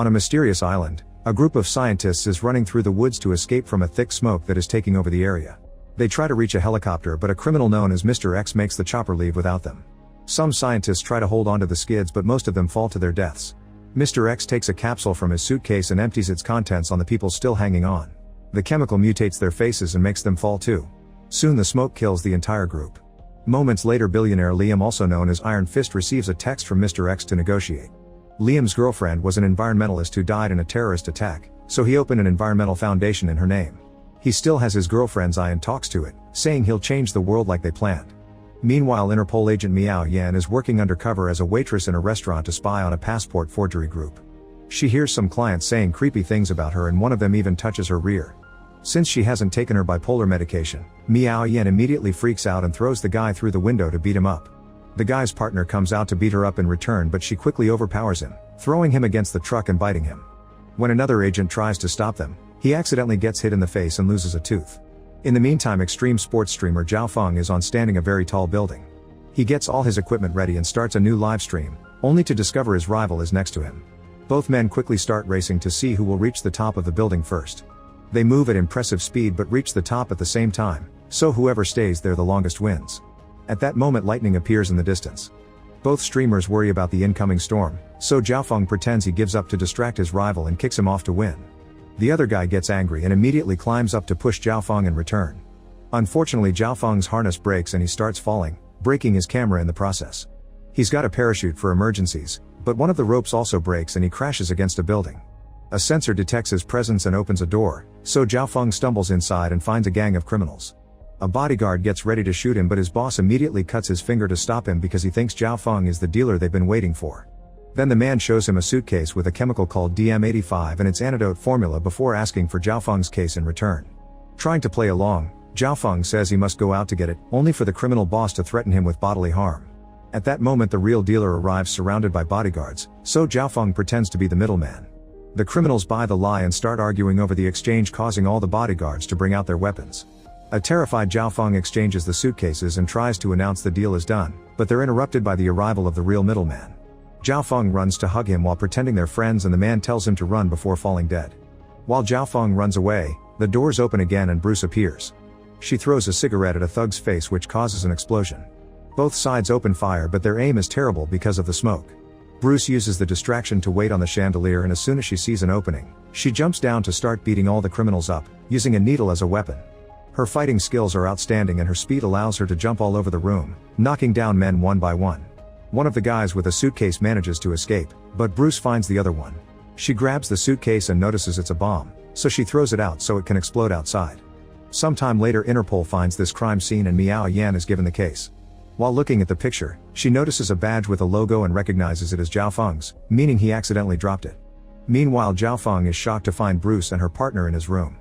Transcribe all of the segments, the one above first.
On a mysterious island, a group of scientists is running through the woods to escape from a thick smoke that is taking over the area. They try to reach a helicopter, but a criminal known as Mr. X makes the chopper leave without them. Some scientists try to hold onto the skids, but most of them fall to their deaths. Mr. X takes a capsule from his suitcase and empties its contents on the people still hanging on. The chemical mutates their faces and makes them fall too. Soon the smoke kills the entire group. Moments later, billionaire Liam, also known as Iron Fist, receives a text from Mr. X to negotiate. Liam's girlfriend was an environmentalist who died in a terrorist attack, so he opened an environmental foundation in her name. He still has his girlfriend's eye and talks to it, saying he'll change the world like they planned. Meanwhile, Interpol agent Miao Yan is working undercover as a waitress in a restaurant to spy on a passport forgery group. She hears some clients saying creepy things about her, and one of them even touches her rear. Since she hasn't taken her bipolar medication, Miao Yan immediately freaks out and throws the guy through the window to beat him up. The guy's partner comes out to beat her up in return, but she quickly overpowers him, throwing him against the truck and biting him. When another agent tries to stop them, he accidentally gets hit in the face and loses a tooth. In the meantime, extreme sports streamer Zhao Feng is on standing a very tall building. He gets all his equipment ready and starts a new live stream, only to discover his rival is next to him. Both men quickly start racing to see who will reach the top of the building first. They move at impressive speed but reach the top at the same time, so whoever stays there the longest wins. At that moment, lightning appears in the distance. Both streamers worry about the incoming storm, so Zhao Feng pretends he gives up to distract his rival and kicks him off to win. The other guy gets angry and immediately climbs up to push Zhao Feng in return. Unfortunately, Zhao Feng's harness breaks and he starts falling, breaking his camera in the process. He's got a parachute for emergencies, but one of the ropes also breaks and he crashes against a building. A sensor detects his presence and opens a door, so Zhao Feng stumbles inside and finds a gang of criminals. A bodyguard gets ready to shoot him, but his boss immediately cuts his finger to stop him because he thinks Zhao Feng is the dealer they've been waiting for. Then the man shows him a suitcase with a chemical called DM85 and its antidote formula before asking for Zhao Feng's case in return. Trying to play along, Zhao Feng says he must go out to get it, only for the criminal boss to threaten him with bodily harm. At that moment, the real dealer arrives surrounded by bodyguards, so Zhao Feng pretends to be the middleman. The criminals buy the lie and start arguing over the exchange, causing all the bodyguards to bring out their weapons. A terrified Zhao Feng exchanges the suitcases and tries to announce the deal is done, but they're interrupted by the arrival of the real middleman. Zhao Feng runs to hug him while pretending they're friends, and the man tells him to run before falling dead. While Zhao Feng runs away, the doors open again and Bruce appears. She throws a cigarette at a thug's face, which causes an explosion. Both sides open fire, but their aim is terrible because of the smoke. Bruce uses the distraction to wait on the chandelier, and as soon as she sees an opening, she jumps down to start beating all the criminals up, using a needle as a weapon. Her fighting skills are outstanding and her speed allows her to jump all over the room, knocking down men one by one. One of the guys with a suitcase manages to escape, but Bruce finds the other one. She grabs the suitcase and notices it's a bomb, so she throws it out so it can explode outside. Sometime later, Interpol finds this crime scene and Miao Yan is given the case. While looking at the picture, she notices a badge with a logo and recognizes it as Zhao Feng's, meaning he accidentally dropped it. Meanwhile, Zhao Feng is shocked to find Bruce and her partner in his room.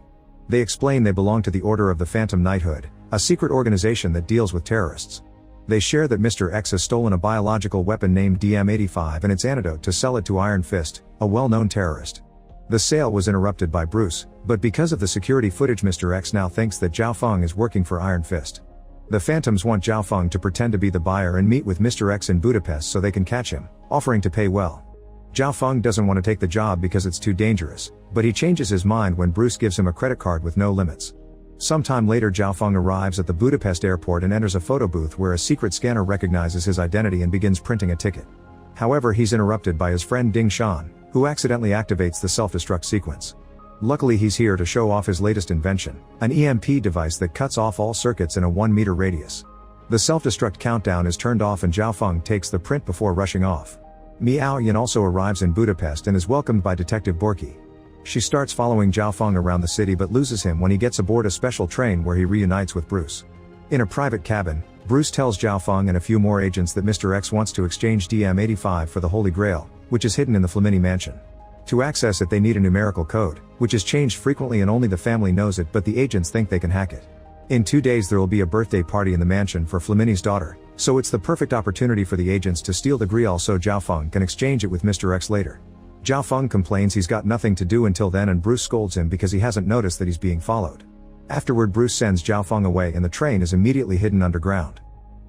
They explain they belong to the Order of the Phantom Knighthood, a secret organization that deals with terrorists. They share that Mr. X has stolen a biological weapon named DM85 and its antidote to sell it to Iron Fist, a well-known terrorist. The sale was interrupted by Bruce, but because of the security footage, Mr. X now thinks that Zhao Feng is working for Iron Fist. The Phantoms want Zhao Feng to pretend to be the buyer and meet with Mr. X in Budapest so they can catch him, offering to pay well. Zhao Feng doesn't want to take the job because it's too dangerous, but he changes his mind when Bruce gives him a credit card with no limits. Sometime later, Zhao Feng arrives at the Budapest airport and enters a photo booth where a secret scanner recognizes his identity and begins printing a ticket. However, he's interrupted by his friend Ding Shan, who accidentally activates the self-destruct sequence. Luckily, he's here to show off his latest invention, an EMP device that cuts off all circuits in a 1-meter radius. The self-destruct countdown is turned off and Zhao Feng takes the print before rushing off. Miao Yan also arrives in Budapest and is welcomed by Detective Borky. She starts following Zhao Feng around the city but loses him when he gets aboard a special train where he reunites with Bruce. In a private cabin, Bruce tells Zhao Feng and a few more agents that Mr. X wants to exchange DM85 for the Holy Grail, which is hidden in the Flamini mansion. To access it, they need a numerical code, which is changed frequently and only the family knows it, but the agents think they can hack it. In 2 days there will be a birthday party in the mansion for Flamini's daughter, so it's the perfect opportunity for the agents to steal the Grail so Zhao Feng can exchange it with Mr. X later. Zhao Feng complains he's got nothing to do until then, and Bruce scolds him because he hasn't noticed that he's being followed. Afterward, Bruce sends Zhao Feng away and the train is immediately hidden underground.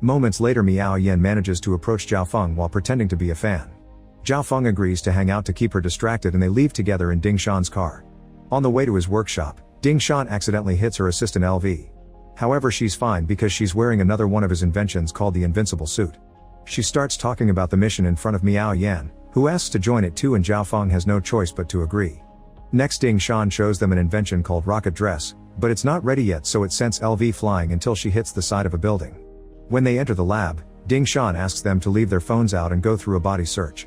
Moments later, Miao Yan manages to approach Zhao Feng while pretending to be a fan. Zhao Feng agrees to hang out to keep her distracted and they leave together in Ding Shan's car. On the way to his workshop, Ding Shan accidentally hits her assistant LV. However, she's fine because she's wearing another one of his inventions called the invincible suit. She starts talking about the mission in front of Miao Yan, who asks to join it too, and Zhao Feng has no choice but to agree. Next, Ding Shan shows them an invention called rocket dress, but it's not ready yet, so it sends LV flying until she hits the side of a building. When they enter the lab, Ding Shan asks them to leave their phones out and go through a body search.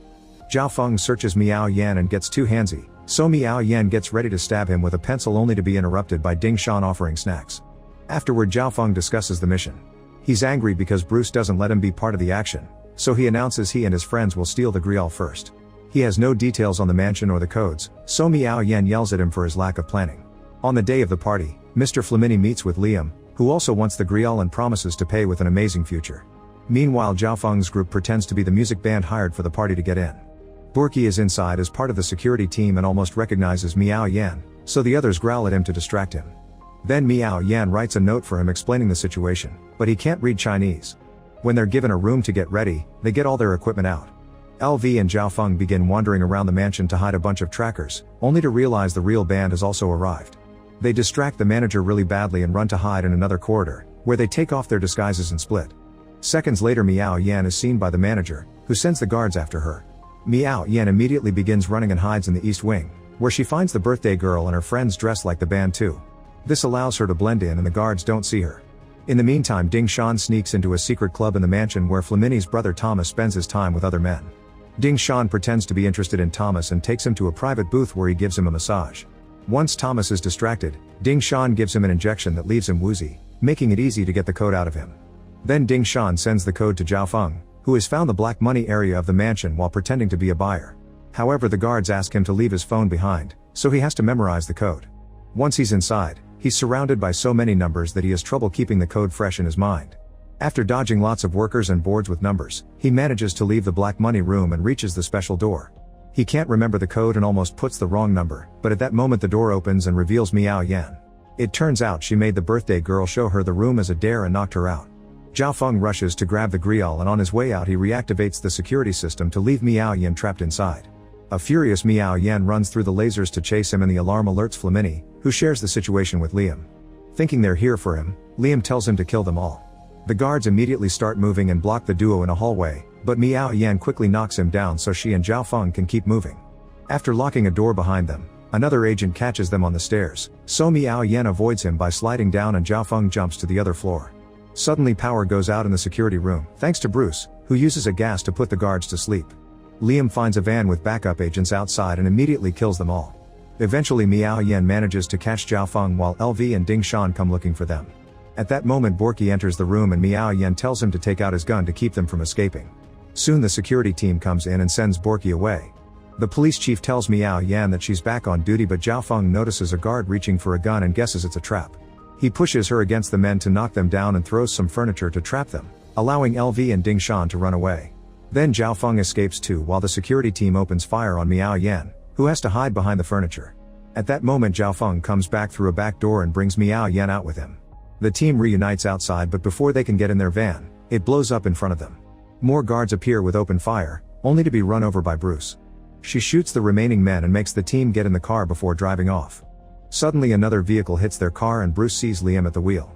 Zhao Feng searches Miao Yan and gets too handsy, so Miao Yan gets ready to stab him with a pencil, only to be interrupted by Ding Shan offering snacks. Afterward, Zhao Feng discusses the mission. He's angry because Bruce doesn't let him be part of the action, so he announces he and his friends will steal the Grial first. He has no details on the mansion or the codes, so Miao Yan yells at him for his lack of planning. On the day of the party, Mr. Flamini meets with Liam, who also wants the Grial and promises to pay with an amazing future. Meanwhile, Zhao Feng's group pretends to be the music band hired for the party to get in. Borky is inside as part of the security team and almost recognizes Miao Yan, so the others growl at him to distract him. Then Miao Yan writes a note for him explaining the situation, but he can't read Chinese. When they're given a room to get ready, they get all their equipment out. LV and Zhao Feng begin wandering around the mansion to hide a bunch of trackers, only to realize the real band has also arrived. They distract the manager really badly and run to hide in another corridor, where they take off their disguises and split. Seconds later, Miao Yan is seen by the manager, who sends the guards after her. Miao Yan immediately begins running and hides in the east wing, where she finds the birthday girl and her friends dressed like the band too. This allows her to blend in and the guards don't see her. In the meantime, Ding Shan sneaks into a secret club in the mansion where Flamini's brother Thomas spends his time with other men. Ding Shan pretends to be interested in Thomas and takes him to a private booth where he gives him a massage. Once Thomas is distracted, Ding Shan gives him an injection that leaves him woozy, making it easy to get the code out of him. Then Ding Shan sends the code to Zhao Feng, who has found the black money area of the mansion while pretending to be a buyer. However, the guards ask him to leave his phone behind, so he has to memorize the code. Once he's inside, he's surrounded by so many numbers that he has trouble keeping the code fresh in his mind. After dodging lots of workers and boards with numbers, he manages to leave the black money room and reaches the special door. He can't remember the code and almost puts the wrong number, but at that moment the door opens and reveals Miao Yan. It turns out she made the birthday girl show her the room as a dare and knocked her out. Zhao Feng rushes to grab the Grial, and on his way out he reactivates the security system to leave Miao Yan trapped inside. A furious Miao Yan runs through the lasers to chase him, and the alarm alerts Flamini, who shares the situation with Liam. Thinking they're here for him, Liam tells him to kill them all. The guards immediately start moving and block the duo in a hallway, but Miao Yan quickly knocks him down so she and Zhao Feng can keep moving. After locking a door behind them, another agent catches them on the stairs, so Miao Yan avoids him by sliding down and Zhao Feng jumps to the other floor. Suddenly power goes out in the security room, thanks to Bruce, who uses a gas to put the guards to sleep. Liam finds a van with backup agents outside and immediately kills them all. Eventually Miao Yan manages to catch Zhao Feng while LV and Ding Shan come looking for them. At that moment Borky enters the room and Miao Yan tells him to take out his gun to keep them from escaping. Soon the security team comes in and sends Borky away. The police chief tells Miao Yan that she's back on duty, but Zhao Feng notices a guard reaching for a gun and guesses it's a trap. He pushes her against the men to knock them down and throws some furniture to trap them, allowing LV and Ding Shan to run away. Then Zhao Feng escapes too while the security team opens fire on Miao Yan, who has to hide behind the furniture. At that moment Zhao Feng comes back through a back door and brings Miao Yan out with him. The team reunites outside, but before they can get in their van, it blows up in front of them. More guards appear with open fire, only to be run over by Bruce. She shoots the remaining men and makes the team get in the car before driving off. Suddenly another vehicle hits their car and Bruce sees Liam at the wheel.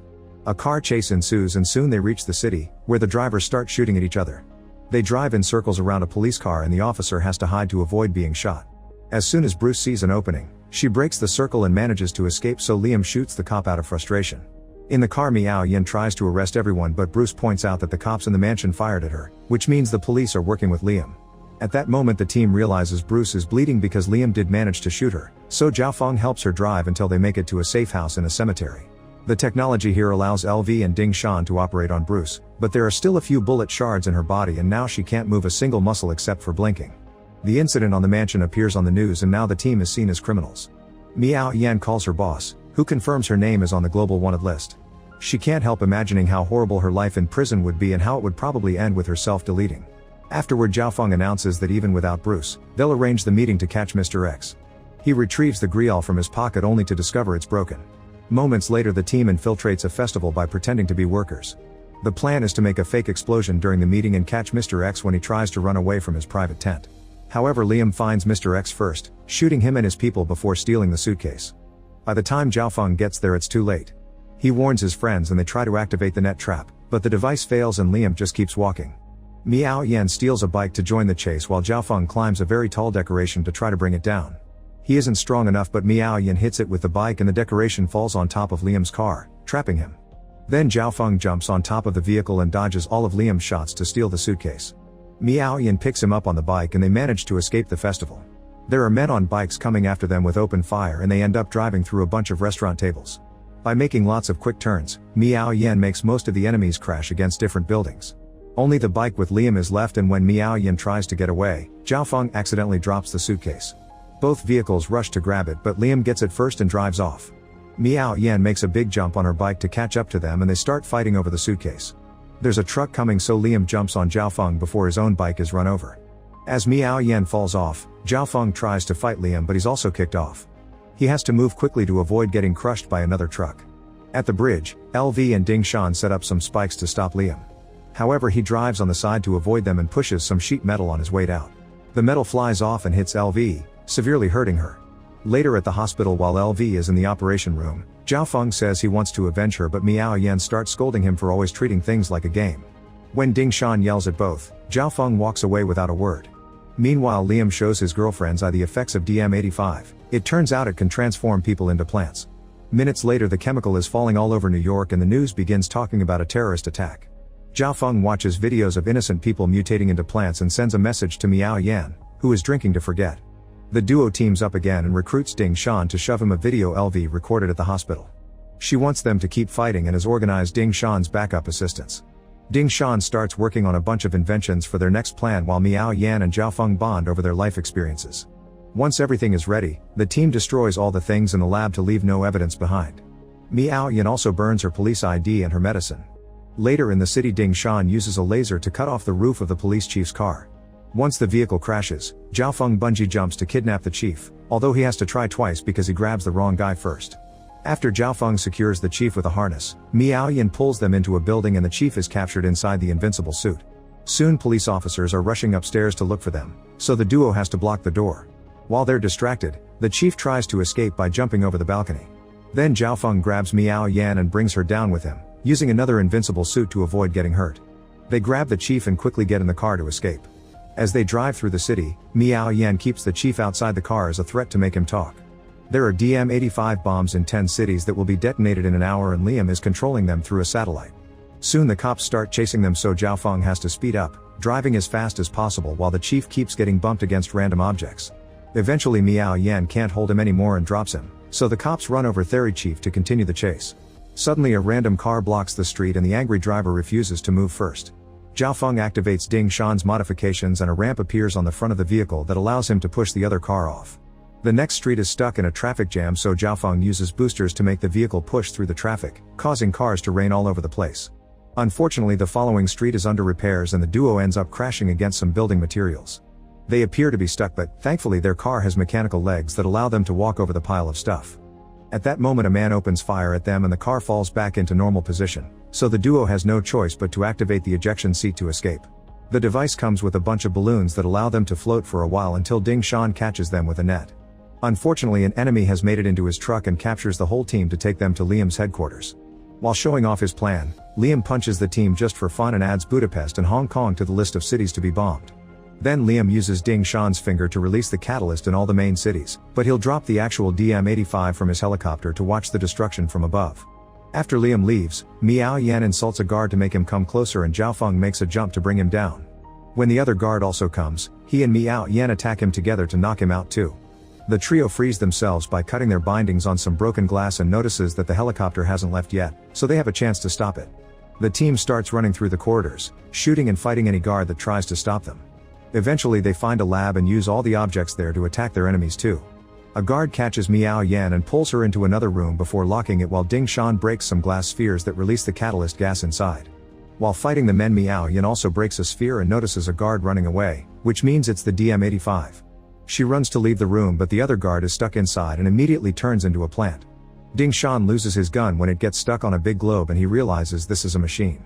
A car chase ensues and soon they reach the city, where the drivers start shooting at each other. They drive in circles around a police car and the officer has to hide to avoid being shot. As soon as Bruce sees an opening, she breaks the circle and manages to escape, so Liam shoots the cop out of frustration. In the car Miao Yan tries to arrest everyone, but Bruce points out that the cops in the mansion fired at her, which means the police are working with Liam. At that moment the team realizes Bruce is bleeding because Liam did manage to shoot her, so Zhao Feng helps her drive until they make it to a safe house in a cemetery. The technology here allows LV and Ding Shan to operate on Bruce, but there are still a few bullet shards in her body and now she can't move a single muscle except for blinking. The incident on the mansion appears on the news and now the team is seen as criminals. Miao Yan calls her boss, who confirms her name is on the global wanted list. She can't help imagining how horrible her life in prison would be and how it would probably end with her self-deleting. Afterward Zhao Feng announces that even without Bruce, they'll arrange the meeting to catch Mr. X. He retrieves the Grial from his pocket only to discover it's broken. Moments later the team infiltrates a festival by pretending to be workers. The plan is to make a fake explosion during the meeting and catch Mr. X when he tries to run away from his private tent. However, Liam finds Mr. X first, shooting him and his people before stealing the suitcase. By the time Zhao Feng gets there, it's too late. He warns his friends and they try to activate the net trap, but the device fails and Liam just keeps walking. Miao Yan steals a bike to join the chase while Zhao Feng climbs a very tall decoration to try to bring it down. He isn't strong enough, but Miao Yan hits it with the bike and the decoration falls on top of Liam's car, trapping him. Then Zhao Feng jumps on top of the vehicle and dodges all of Liam's shots to steal the suitcase. Miao Yan picks him up on the bike and they manage to escape the festival. There are men on bikes coming after them with open fire and they end up driving through a bunch of restaurant tables. By making lots of quick turns, Miao Yan makes most of the enemies crash against different buildings. Only the bike with Liam is left, and when Miao Yan tries to get away, Zhao Feng accidentally drops the suitcase. Both vehicles rush to grab it, but Liam gets it first and drives off. Miao Yan makes a big jump on her bike to catch up to them and they start fighting over the suitcase. There's a truck coming, so Liam jumps on Zhao Feng before his own bike is run over. As Miao Yan falls off, Zhao Feng tries to fight Liam, but he's also kicked off. He has to move quickly to avoid getting crushed by another truck. At the bridge, LV and Ding Shan set up some spikes to stop Liam. However, he drives on the side to avoid them and pushes some sheet metal on his way out. The metal flies off and hits LV, severely hurting her. Later at the hospital, while LV is in the operation room, Zhao Feng says he wants to avenge her, but Miao Yan starts scolding him for always treating things like a game. When Ding Shan yells at both, Zhao Feng walks away without a word. Meanwhile, Liam shows his girlfriend's eye the effects of DM-85. It turns out it can transform people into plants. Minutes later, the chemical is falling all over New York and the news begins talking about a terrorist attack. Zhao Feng watches videos of innocent people mutating into plants and sends a message to Miao Yan, who is drinking to forget. The duo teams up again and recruits Ding Shan to shove him a video LV recorded at the hospital. She wants them to keep fighting and has organized Ding Shan's backup assistance. Ding Shan starts working on a bunch of inventions for their next plan while Miao Yan and Zhao Feng bond over their life experiences. Once everything is ready, the team destroys all the things in the lab to leave no evidence behind. Miao Yan also burns her police ID and her medicine. Later in the city, Ding Shan uses a laser to cut off the roof of the police chief's car. Once the vehicle crashes, Zhao Feng bungee jumps to kidnap the chief, although he has to try twice because he grabs the wrong guy first. After Zhao Feng secures the chief with a harness, Miao Yan pulls them into a building and the chief is captured inside the invincible suit. Soon police officers are rushing upstairs to look for them, so the duo has to block the door. While they're distracted, the chief tries to escape by jumping over the balcony. Then Zhao Feng grabs Miao Yan and brings her down with him, using another invincible suit to avoid getting hurt. They grab the chief and quickly get in the car to escape. As they drive through the city, Miao Yan keeps the chief outside the car as a threat to make him talk. There are DM-85 bombs in 10 cities that will be detonated in an hour and Liam is controlling them through a satellite. Soon the cops start chasing them, so Zhao Feng has to speed up, driving as fast as possible while the chief keeps getting bumped against random objects. Eventually Miao Yan can't hold him anymore and drops him, so the cops run over Theory Chief to continue the chase. Suddenly a random car blocks the street and the angry driver refuses to move first. Zhao Feng activates Ding Shan's modifications and a ramp appears on the front of the vehicle that allows him to push the other car off. The next street is stuck in a traffic jam, so Zhao Feng uses boosters to make the vehicle push through the traffic, causing cars to rain all over the place. Unfortunately, the following street is under repairs and the duo ends up crashing against some building materials. They appear to be stuck, but thankfully their car has mechanical legs that allow them to walk over the pile of stuff. At that moment a man opens fire at them and the car falls back into normal position, so the duo has no choice but to activate the ejection seat to escape. The device comes with a bunch of balloons that allow them to float for a while until Ding Shan catches them with a net. Unfortunately, an enemy has made it into his truck and captures the whole team to take them to Liam's headquarters. While showing off his plan, Liam punches the team just for fun and adds Budapest and Hong Kong to the list of cities to be bombed. Then Liam uses Ding Shan's finger to release the catalyst in all the main cities, but he'll drop the actual DM-85 from his helicopter to watch the destruction from above. After Liam leaves, Miao Yan insults a guard to make him come closer and Zhao Feng makes a jump to bring him down. When the other guard also comes, he and Miao Yan attack him together to knock him out too. The trio frees themselves by cutting their bindings on some broken glass and notices that the helicopter hasn't left yet, so they have a chance to stop it. The team starts running through the corridors, shooting and fighting any guard that tries to stop them. Eventually they find a lab and use all the objects there to attack their enemies too. A guard catches Miao Yan and pulls her into another room before locking it while Ding Shan breaks some glass spheres that release the catalyst gas inside. While fighting the men, Miao Yan also breaks a sphere and notices a guard running away, which means it's the DM-85. She runs to leave the room but the other guard is stuck inside and immediately turns into a plant. Ding Shan loses his gun when it gets stuck on a big globe and he realizes this is a machine.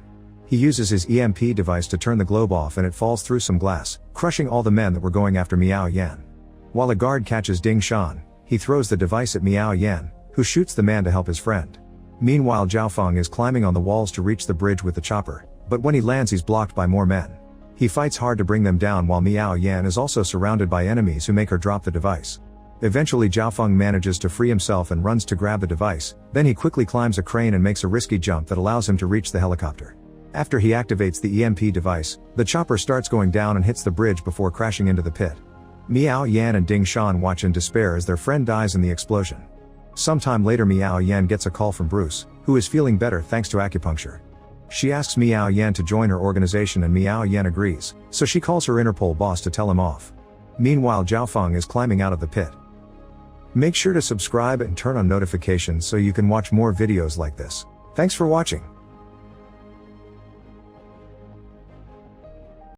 He uses his EMP device to turn the globe off and it falls through some glass, crushing all the men that were going after Miao Yan. While a guard catches Ding Shan, he throws the device at Miao Yan, who shoots the man to help his friend. Meanwhile, Zhao Feng is climbing on the walls to reach the bridge with the chopper, but when he lands he's blocked by more men. He fights hard to bring them down while Miao Yan is also surrounded by enemies who make her drop the device. Eventually Zhao Feng manages to free himself and runs to grab the device, then he quickly climbs a crane and makes a risky jump that allows him to reach the helicopter. After he activates the EMP device, the chopper starts going down and hits the bridge before crashing into the pit. Miao Yan and Ding Shan watch in despair as their friend dies in the explosion. Sometime later Miao Yan gets a call from Bruce, who is feeling better thanks to acupuncture. She asks Miao Yan to join her organization and Miao Yan agrees, so she calls her Interpol boss to tell him off. Meanwhile Zhao Feng is climbing out of the pit. Make sure to subscribe and turn on notifications so you can watch more videos like this. Thanks for watching.